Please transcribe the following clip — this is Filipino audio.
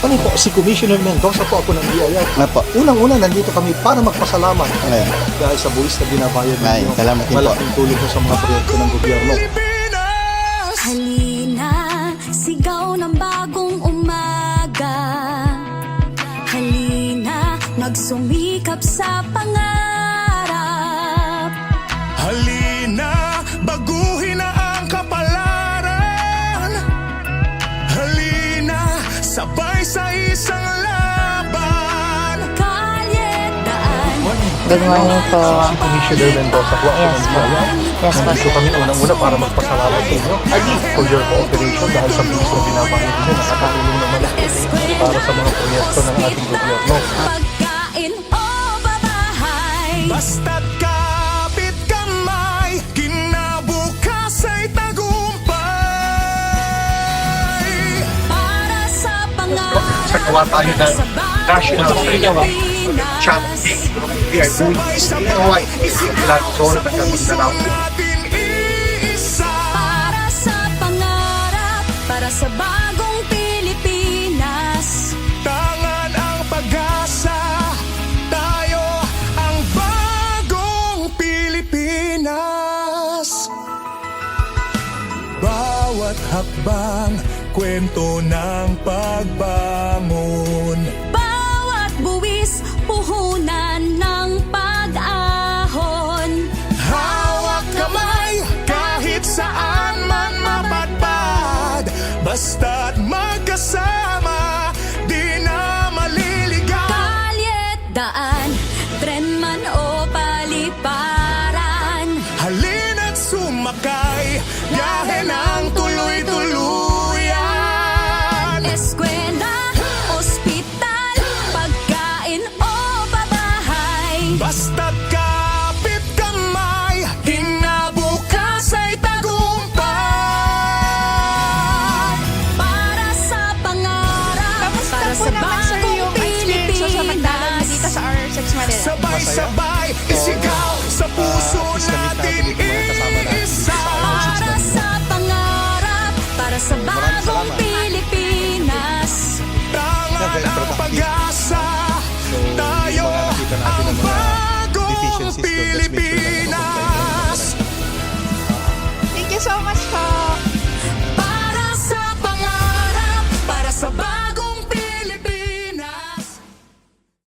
Kami po, si Commissioner Mendoza po ako ng BIR. Apo. Unang-una, nandito kami para magpasalamat Ngayon. dahil sa buwis na binabayad Ay, ninyo. salamat din po. Malaking tulong po sa mga proyekto ng gobyerno. Halina, sigaw ng bagong umaga. Halina, magsumikap sa pangarap. Halina, baguhin na ang kapalaran. Halina, sabay sa isang laban. Kalye, daan. Good morning po. Si Commissioner Mendoza po ako Yes ng po. BIR. Yes po. Nandito kami unang-una para magpasalamat sa inyo for your cooperation dahil sa buwis na binabayad ninyo. Nakakatulong naman para sa mga proyekto ng ating gobyerno. Pagkain o babahay. Basta't kapit kamay, kinabukas ay tagumpay. Para sa pangarap. Sagawa tayo ng Sa National bagong Pilipinas. Chanting. We are doing this in Hawaii. Luzon, Mindanao. natin iisa. Para sa pangarap, para sa bagong Pilipinas. Tangan ang pag-asa, tayo ang bagong Pilipinas. Bawat hakbang, kwento ng pagbangon. Bawat buwis, puhunan ng pag-ahon. Hawak kamay, kahit saan man mapadpad, basta't